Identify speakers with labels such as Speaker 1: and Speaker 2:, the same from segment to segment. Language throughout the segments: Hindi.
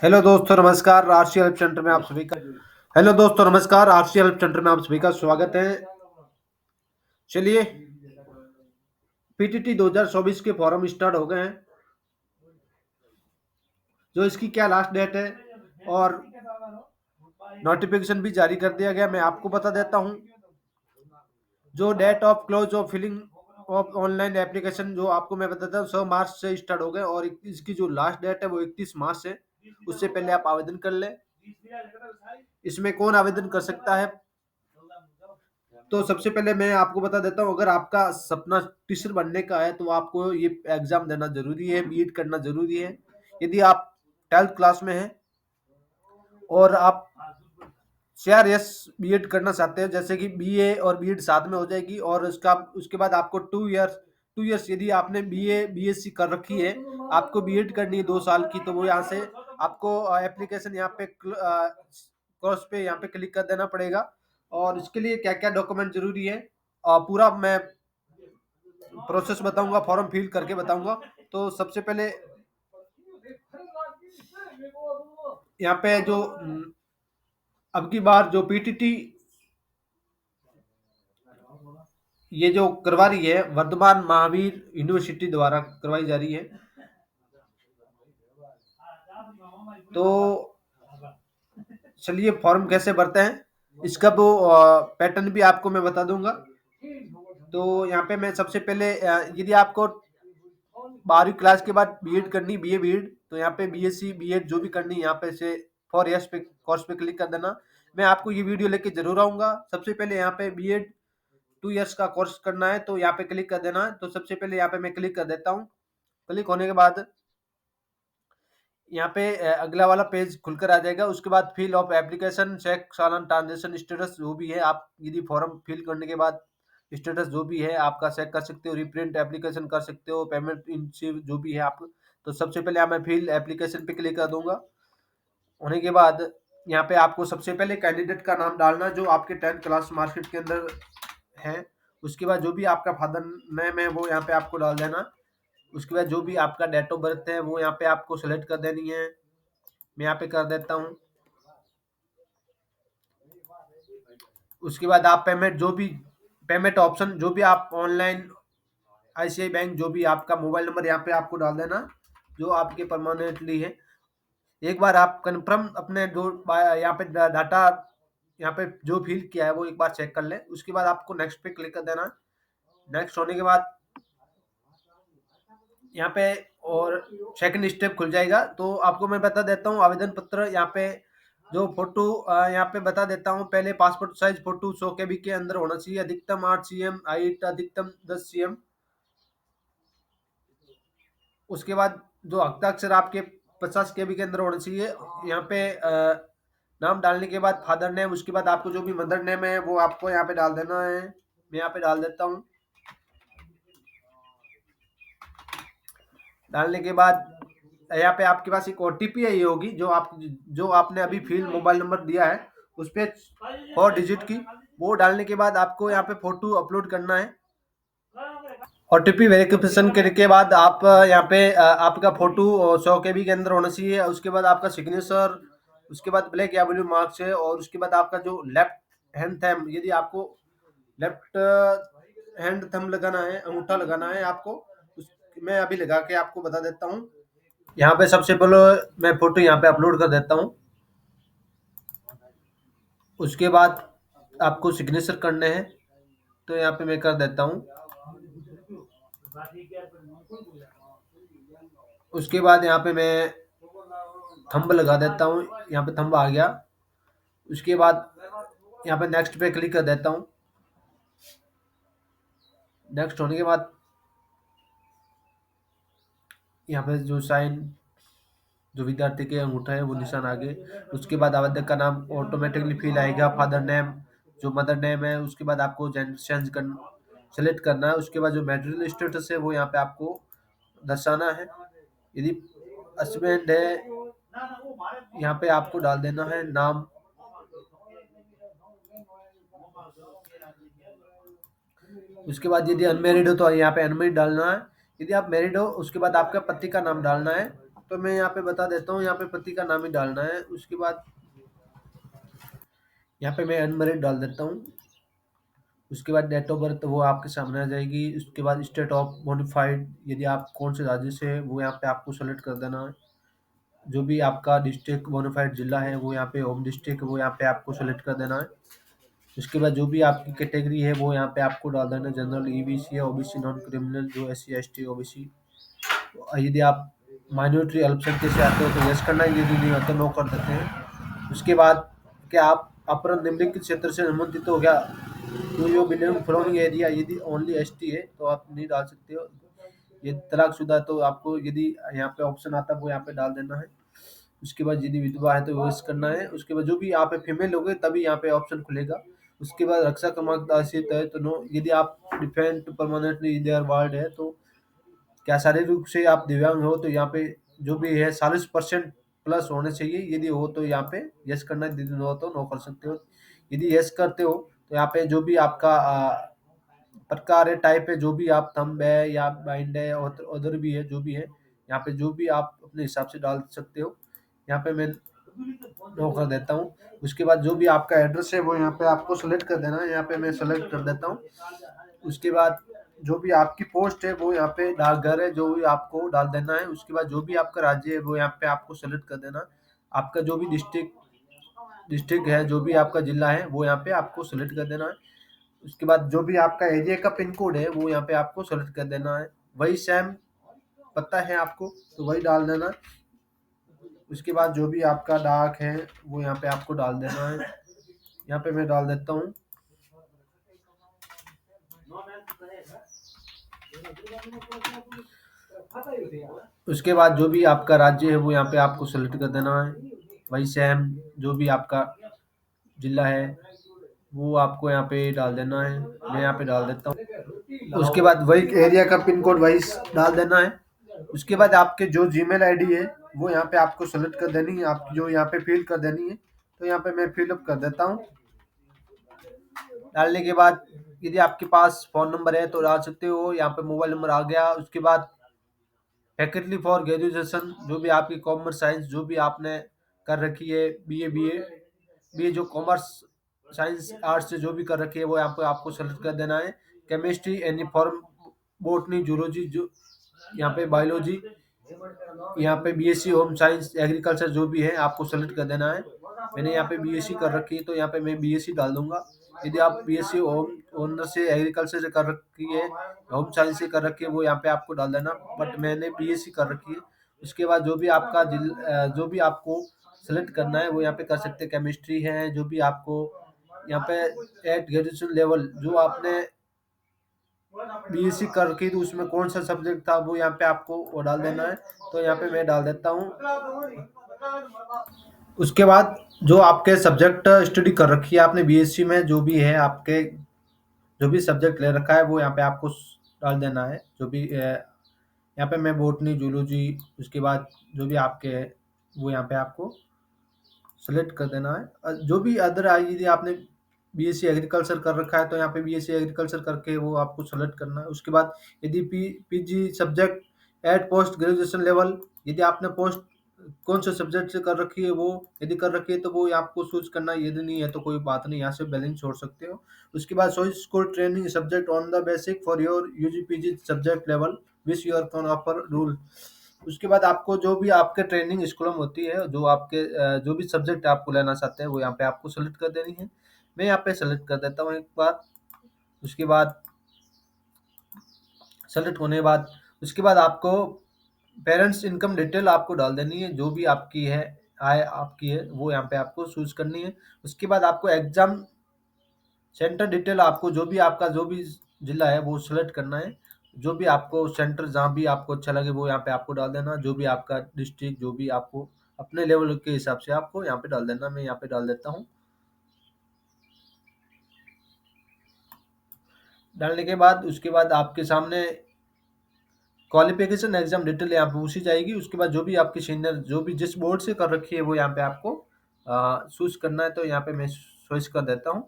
Speaker 1: हेलो दोस्तों नमस्कार राष्ट्रीय हेल्प सेंटर में आप सभी का हेलो दोस्तों नमस्कार राष्ट्रीय हेल्प सेंटर में आप सभी का स्वागत है। चलिए पीटीटी 2024 के फॉर्म स्टार्ट हो गए हैं। जो इसकी क्या लास्ट डेट है और नोटिफिकेशन भी जारी कर दिया गया, मैं आपको बता देता हूं। जो date of close of filling of online application जो आपको मैं बताता हूँ 100 मार्च से स्टार्ट हो गए और इसकी जो लास्ट डेट है वो 31 मार्च है। उससे पहले आप आवेदन कर लें। इसमें कौन आवेदन कर सकता है? तो सबसे पहले मैं आपको बता देता हूँ, अगर आपका सपना टीचर बनने का है तो आपको ये एग्जाम देना जरूरी है, बीएड करना जरूरी है। यदि आप 12th क्लास में हैं और आप CRS बीएड करना चाहते हैं, जैसे कि बीए और बीएड साथ में हो जाएगी और उसके बाद आपको 2 इयर्स यदि आपने बीए बीएससी कर रखी है, आपको बीएड करनी है 2 साल की, तो वो यहाँ से आपको एप्लीकेशन यहाँ पे कोर्स पे यहाँ पे क्लिक कर देना पड़ेगा। और इसके लिए क्या क्या डॉक्यूमेंट जरूरी है पूरा मैं प्रोसेस बताऊंगा, फॉर्म फिल करके बताऊंगा। तो सबसे पहले यहाँ पे जो अब की बार जो पीटीटी ये जो करवा रही है वर्धमान महावीर यूनिवर्सिटी द्वारा करवाई जा रही है। तो चलिए फॉर्म कैसे भरते हैं इसका वो पैटर्न भी आपको मैं बता दूंगा। तो यहाँ पे मैं सबसे पहले यदि आपको 12वीं क्लास के बाद बीएड करनी, बीए बीएड, तो यहाँ पे बीएससी बीएड जो भी करनी यहाँ पे से 4 इयर्स पे कोर्स पे क्लिक कर देना। मैं आपको ये वीडियो लेके जरूर आऊंगा। सबसे पहले यहाँ पे बीएड 2 इयर्स का कोर्स करना है तो यहाँ पे क्लिक कर देना है। तो सबसे पहले यहाँ पे मैं क्लिक कर देता हूँ। क्लिक होने के बाद यहाँ पे अगला वाला पेज खुलकर आ जाएगा। उसके बाद fill of application, check challan, transaction status जो भी है, आप यदि फॉर्म फिल करने के बाद स्टेटस जो भी है आपका चेक कर सकते हो, रिप्रिंट एप्लीकेशन कर सकते हो, पेमेंट इनसे जो भी है आप। तो सबसे पहले मैं फिल एप्लीकेशन पे क्लिक कर दूंगा। होने के बाद यहाँ पे आपको सबसे पहले कैंडिडेट का नाम डालना जो आपके 10th क्लास मार्कशीट के अंदर है। उसके बाद जो भी आपका फादर नेम है वो यहाँ पे आपको डाल देना। उसके बाद जो भी आपका डेट ऑफ बर्थ है वो यहाँ पे आपको सेलेक्ट कर देनी है। मैं यहाँ पे कर देता हूँ। उसके बाद आप पेमेंट जो भी पेमेंट ऑप्शन जो भी आप ऑनलाइन आईसीआई बैंक जो भी आपका मोबाइल नंबर यहाँ पे आपको डाल देना जो आपके परमानेंटली है। एक बार आप कन्फर्म अपने जो यहाँ पे डाटा यहाँ पे जो फिल किया है वो एक बार चेक कर लें। उसके बाद आपको नेक्स्ट पे क्लिक कर देना। नेक्स्ट होने के बाद यहाँ पे और सेकंड स्टेप खुल जाएगा। तो आपको मैं बता देता हूँ आवेदन पत्र यहाँ पे जो फोटो यहाँ पे बता देता हूँ। पहले पासपोर्ट साइज फोटो 100 KB के अंदर होना चाहिए, अधिकतम 8 cm, हाइट अधिकतम 10 cm। उसके बाद जो हस्ताक्षर आपके 50 KB के अंदर होना चाहिए। यहाँ पे नाम डालने के बाद फादर नेम, उसके बाद आपको जो भी मदर नेम है वो आपको यहाँ पे डाल देना है। मैं यहाँ पे डाल देता हूँ। डालने के बाद यहाँ पे आपके पास एक ओटीपी आई होगी जो आपने अभी फिल मोबाइल नंबर दिया है उस पे 4 डिजिट की, वो डालने के बाद आपको यहाँ पे फोटो अपलोड करना है। ओटीपी वेरिफिकेशन करने के बाद आप यहाँ पे आपका फोटो 100 KB के अंदर होना चाहिए। उसके बाद आपका सिग्नेचर, उसके बाद ब्लैक या ब्लू मार्क्स है, और उसके बाद आपका जो लेफ्ट हैंड थंब, यदि आपको लेफ्ट हैंड थंब लगाना है, अंगूठा लगाना है आपको, मैं अभी लगा के आपको बता देता हूँ। यहाँ पे सबसे पहले मैं फोटो यहाँ पे अपलोड कर देता हूँ। उसके बाद आपको सिग्नेचर करने हैं तो यहाँ पे मैं कर देता हूँ। उसके बाद यहाँ पे मैं थंब लगा देता हूँ। यहाँ पे थंब आ गया। उसके बाद यहाँ पे नेक्स्ट पे क्लिक कर देता हूँ। नेक्स्ट होने के बाद यहाँ पे जो साइन जो विद्यार्थी के अंगूठा है वो निशान आगे। उसके बाद आवेदक का नाम ऑटोमेटिकली फिल आएगा, फादर नेम, जो मदर नेम है। उसके बाद आपको जेंडर चेंज कर सेलेक्ट करना है। उसके बाद जो मैरिटल स्टेटस है वो यहाँ पे आपको दर्शाना है। यदि हस्बैंड है यहाँ पे आपको डाल देना है नाम। उसके बाद यदि अनमेरिड हो तो यहाँ पे अनमेरिड डालना है। यदि आप मैरिड हो उसके बाद आपका पति का नाम डालना है। तो मैं यहाँ पे बता देता हूँ, यहाँ पे पति का नाम ही डालना है। उसके बाद यहाँ पे मैं अनमैरिड डाल देता हूँ। उसके बाद डेट ऑफ बर्थ वो आपके सामने आ जाएगी। उसके बाद स्टेट ऑफ बोनाफाइड, यदि आप कौन से राज्य से हैं वो यहाँ पे आपको सेलेक्ट कर देना है। जो भी आपका डिस्ट्रिक्ट बोनाफाइड जिला है वो यहाँ पे होम डिस्ट्रिक्ट वो यहाँ पे आपको सेलेक्ट कर देना है। उसके बाद जो भी आपकी कैटेगरी है वो यहाँ पे आपको डाल देना है, जनरल, ईबीसी या ओबीसी, नॉन क्रिमिनल, जो एससी एसटी ओबीसी। यदि आप माइनॉरिटी अल्पसंख्यक से आते हो तो यस करना है, यदि नहीं होता नो कर देते हैं। उसके बाद क्या आप अपना निम्नलिखित क्षेत्र से संबंधित हो गया, do you belong from area, यदि ओनली एसटी है तो आप नहीं डाल सकते हो। ये तलाकशुदा तो आपको यदि यहाँ पे ऑप्शन आता है वो यहाँ पे डाल देना है। उसके बाद यदि विधवा है तो यस करना है। उसके बाद जो भी यहाँ पे फीमेल हो गए तभी यहाँ पे ऑप्शन खुलेगा। उसके बाद रक्षा क्रमांक आश्रित है तो नो, यदि आप डिफेंट परमानेंटली देयर वार्ड है तो क्या शारीरिक रूप से आप दिव्यांग हो तो यहाँ पे जो भी है 40% प्लस होने चाहिए, यदि हो तो यहाँ पे यस करना है, यदि नो हो तो नो कर सकते हो। यदि यस करते हो तो यहाँ पे जो भी आपका प्रकार है, टाइप है, जो भी आप थंब है या बाइंड है और अदर भी है, जो भी है यहाँ पे जो भी आप अपने हिसाब से डाल सकते हो। यहाँ पे मैं नो कर देता हूँ। उसके बाद जो भी आपका एड्रेस है वो यहाँ पे आपको सेलेक्ट कर देना है, यहाँ पे मैं सेलेक्ट कर देता हूँ। उसके बाद जो भी आपकी पोस्ट है वो यहाँ पे डाकघर है, जो भी आपको डाल देना है। उसके बाद जो भी आपका राज्य है वो यहाँ पे आपको सेलेक्ट कर देना। आपका जो भी डिस्ट्रिक्ट है, जो भी आपका जिला है वो यहाँ पे आपको सेलेक्ट कर देना है। उसके बाद जो भी आपका एरिया का पिन कोड है वो यहाँ पे आपको सेलेक्ट कर देना है। वही सेम पता है आपको तो वही डाल देना। उसके बाद जो भी आपका डाक है वो यहाँ पे आपको डाल देना है। यहाँ पे मैं डाल देता हूँ। उसके बाद जो भी आपका राज्य है वो यहाँ पे आपको सेलेक्ट कर देना है। वही सेम जो भी आपका जिला है वो आपको यहाँ पे डाल देना है। मैं यहाँ पे डाल देता हूँ। उसके बाद वही एरिया का पिन कोड वही डाल देना है। उसके बाद आपके जो जीमेल आईडी है वो यहाँ पे आपको सेलेक्ट कर देनी है, आप जो यहाँ पे फिल कर देनी है। तो यहाँ पे मैं फिलअप कर देता हूँ। डालने के बाद यदि आपके पास फ़ोन नंबर है तो डाल सकते हो, यहाँ पे मोबाइल नंबर आ गया। उसके बाद फैकल्टी फॉर ग्रेजुएशन, जो भी आपकी कॉमर्स साइंस जो भी आपने कर रखी है, बीए जो कॉमर्स साइंस आर्ट्स से जो भी कर रखी है वो यहाँ पे आपको सेलेक्ट कर देना है। Chemistry, any form, botany, zoology, जो यहाँ पे बायोलॉजी, यहाँ पे बीएससी होम साइंस, एग्रीकल्चर जो भी है आपको सेलेक्ट कर देना है। मैंने यहाँ पे बीएससी कर रखी है तो यहाँ पे मैं बीएससी डाल दूंगा। यदि आप बीएससी होम ऑनर से एग्रीकल्चर से कर रखी है, होम साइंस से कर रखी है वो यहाँ पे आपको डाल देना, बट मैंने बीएससी कर रखी है। उसके बाद जो भी आपका जो भी आपको सेलेक्ट करना है वो यहाँ पे कर सकते हैं। केमिस्ट्री है, जो भी आपको यहाँ पे एट ग्रेजुएशन लेवल जो आपने बीएससी करके तो उसमें कौन सा सब्जेक्ट था वो यहाँ पे आपको वो डाल देना है। तो यहाँ पे मैं डाल देता हूँ। उसके बाद जो आपके सब्जेक्ट स्टडी कर रखी है आपने बीएससी में, जो भी है आपके जो भी सब्जेक्ट ले रखा है वो यहाँ पे आपको डाल देना है। जो भी यहाँ पे मैं बोटनी, जूलॉजी, उसके बाद जो भी आपके है वो यहाँ पे आपको सेलेक्ट कर देना है। जो भी अदर आई, यदि आपने बीएससी एग्रीकल्चर कर रखा है तो यहाँ पे बीएससी एग्रीकल्चर करके वो आपको सेलेक्ट करना है। उसके बाद यदि PG subject at post graduation level, यदि आपने पोस्ट कौन से सब्जेक्ट से कर रखी है वो यदि कर रखी है तो वो आपको चूज करना है, यदि नहीं है तो कोई बात नहीं, यहाँ से बैलेंस छोड़ सकते हो। उसके बाद choice school training subject on the basic for your UG PG subject level which your can offer rule. उसके बाद आपको जो भी आपके ट्रेनिंग स्कूल में होती है, जो आपके जो भी सब्जेक्ट आपको लेना चाहते हैं वो यहाँ पे आपको सेलेक्ट कर देनी है। मैं यहाँ पे सेलेक्ट कर देता हूँ एक बार। उसके बाद सेलेक्ट होने के बाद उसके बाद आपको पेरेंट्स इनकम डिटेल आपको डाल देनी है, जो भी आपकी है आय आपकी है वो यहाँ पे आपको चूज करनी है। उसके बाद आपको एग्जाम सेंटर डिटेल आपको जो भी आपका जो भी जिला है वो सेलेक्ट करना है। जो भी आपको सेंटर जहाँ भी आपको अच्छा लगे वो यहाँ पे आपको डाल देना। जो भी आपका डिस्ट्रिक्ट जो भी आपको अपने लेवल के हिसाब से आपको यहाँ पे डाल देना। मैं यहाँ पे डाल देता हूँ। डालने के बाद उसके बाद आपके सामने क्वालिफिकेशन एग्जाम डिटेल यहाँ पे पूछी जाएगी। उसके बाद जो भी आपकी सीनियर जो भी जिस बोर्ड से कर रखी है वो यहाँ पे आपको चूज करना है। तो यहाँ पे मैं चॉइस कर देता हूँ।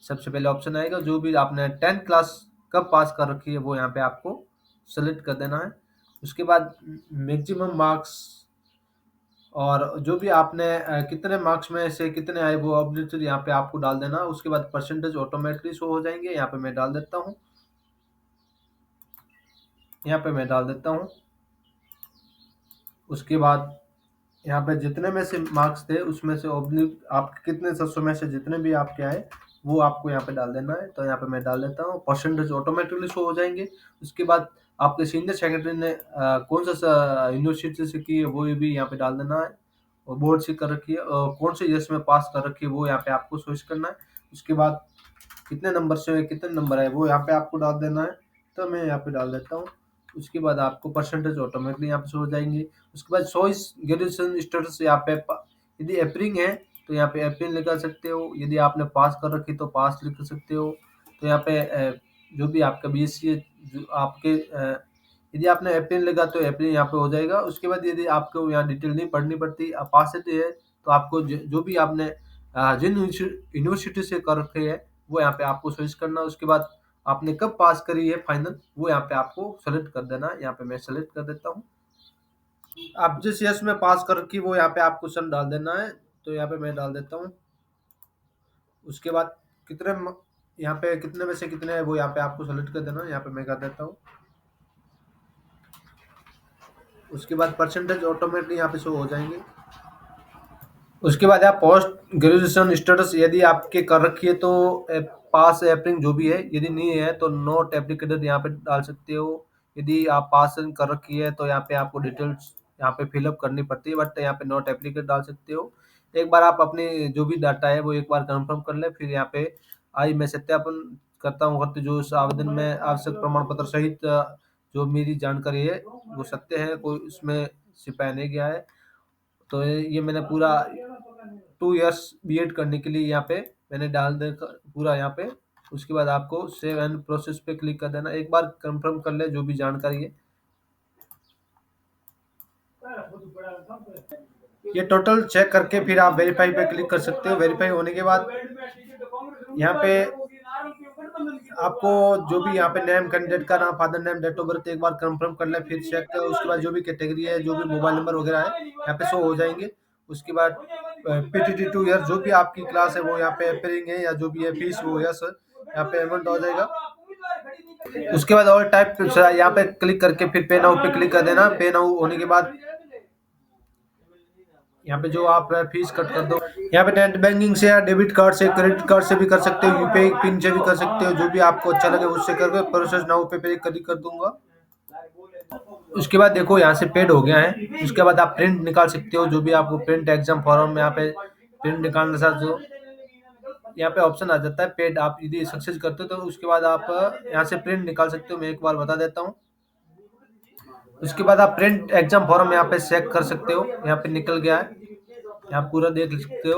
Speaker 1: सबसे पहले ऑप्शन आएगा जो भी आपने 10th क्लास कब पास कर रखी है वो यहाँ पे आपको सेलेक्ट कर देना है। उसके बाद मैक्सिमम मार्क्स और जो भी आपने कितने मार्क्स में से कितने आए वो ऑब्जेक्टिव यहाँ पे आपको डाल देना। उसके बाद परसेंटेज ऑटोमेटिकली शो हो जाएंगे। यहाँ पे मैं डाल देता हूँ, यहाँ पे मैं डाल देता हूँ। उसके बाद यहाँ पे जितने में से मार्क्स थे उसमें से ऑब्लिक आपके कितने 700 में से जितने भी आपके आए वो आपको यहाँ पे डाल देना है। तो यहाँ पे मैं डाल देता हूँ, परसेंटेज ऑटोमेटिकली शो हो जाएंगे। उसके बाद आपके सीनियर सेक्रेटरी ने कौन सा यूनिवर्सिटी से की है वो भी यहाँ पे डाल देना है, और बोर्ड से कर रखी है और कौन से ईयर्स में पास कर रखी है वो यहाँ पे आपको चॉइस करना है। उसके बाद कितने नंबर से कितने नंबर है वो यहाँ पे आपको डाल देना है। तो मैं यहाँ पे डाल देता हूँ। उसके बाद आपको परसेंटेज ऑटोमेटिकली यहाँ पे शो हो जाएंगे। उसके बाद चॉइस ग्रेजुएशन स्टेटस यहाँ पे यदि अप्रिंग है तो यहाँ पे अप्रिंग लिखा सकते हो, यदि आपने पास कर रखी तो पास लिख सकते हो। तो यहाँ पे जो भी आपका बीएससी है, जो आपके यदि आपने अप्रिंग लिखा तो अप्रिंग यहाँ पे हो जाएगा। उसके बाद यदि आपको यहाँ डिटेल नहीं पढ़नी पड़ती, अपासिटी है तो आपको जो भी आपने जिन यूनिवर्सिटी से कर रखे है वो यहाँ पे आपको चॉइस करना। उसके बाद आपने कब पास करी है फाइनल वो यहाँ पे आपको सेलेक्ट कर देना है। यहाँ पे मैं सेलेक्ट कर देता हूँ। आप जिस यस में पास कर रखी वो यहाँ पे आपको सन डाल देना है। तो यहाँ पे मैं डाल देता हूँ। उसके बाद कितने यहाँ पे कितने में से कितने है वो यहाँ पे आपको सेलेक्ट कर देना है। यहाँ पे मैं कर देता हूँ। उसके बाद परसेंटेज ऑटोमेटिकली यहाँ पे शो हो जाएंगे। उसके बाद आप पोस्ट ग्रेजुएशन स्टेटस यदि आपके कर रखी है तो पास एप्रिंग जो भी है, यदि नहीं है तो नोट एप्लीकेटेड यहाँ पे डाल सकते हो। यदि आप पास कर रखी है तो यहाँ पे आपको डिटेल्स यहाँ पे फिलअप करनी पड़ती है, बट यहाँ पे नोट एप्लीकेट डाल सकते हो। एक बार आप अपने जो भी डाटा है वो एक बार कंफर्म कर ले, फिर यहाँ पे आई मैं सत्यापन करता हूँ करते जो उस आवेदन में आवश्यक प्रमाण पत्र सहित जो मेरी जानकारी है वो सत्य है, कोई उसमें छिपाया नहीं गया है। तो ये मैंने पूरा 2 इयर्स बीएड करने के लिए यहाँ पे मैंने डाल दे पूरा यहाँ पे। उसके बाद आपको सेव एंड प्रोसेस पे क्लिक कर देना। एक बार कंफर्म कर ले जो भी जानकारी है। ये टोटल चेक करके फिर आप वेरीफाई पे क्लिक कर सकते हो। वेरीफाई होने के बाद यहाँ पे आपको जो भी यहाँ पे नेम कैंडिडेट का नाम, father name, date of birth एक बार कंफर्म कर ले, फिर चेक कर। उसके बाद जो भी कैटेगरी है, जो भी मोबाइल नंबर वगैरह है यहाँ पे शो हो जाएंगे। उसके बाद पीटीटी 2 ईयर जो भी आपकी क्लास है वो यहाँ पे अपेयरिंग है या जो भी है फीस वो यस यहाँ पे अमाउंट हो जाएगा। उसके बाद और टाइप यहाँ पे क्लिक करके फिर पे नाउ पे क्लिक कर देना। पे नाउ होने के बाद यहाँ पे जो आप फीस कट कर दो। यहाँ पे नेट बैंकिंग से या डेबिट कार्ड से, क्रेडिट कार्ड से भी कर सकते हो, यूपीआई पिन से भी कर सकते हो, जो भी आपको अच्छा लगे उससे करके प्रोसेस नाउ पे क्लिक कर दूंगा। उसके बाद देखो यहाँ से पेड हो गया है। उसके बाद आप प्रिंट निकाल सकते हो, जो भी आपको प्रिंट एग्जाम फॉर्म में यहाँ पे प्रिंट निकालने साथ जो यहाँ पे ऑप्शन आ जाता है पेड, आप यदि सक्सेस करते हो तो उसके बाद आप यहाँ से प्रिंट निकाल सकते हो। मैं एक बार बता देता हूँ। उसके बाद आप प्रिंट एग्जाम फॉर्म यहाँ पे चेक कर सकते हो, यहाँ पे निकल गया है, यहाँ पूरा देख सकते हो।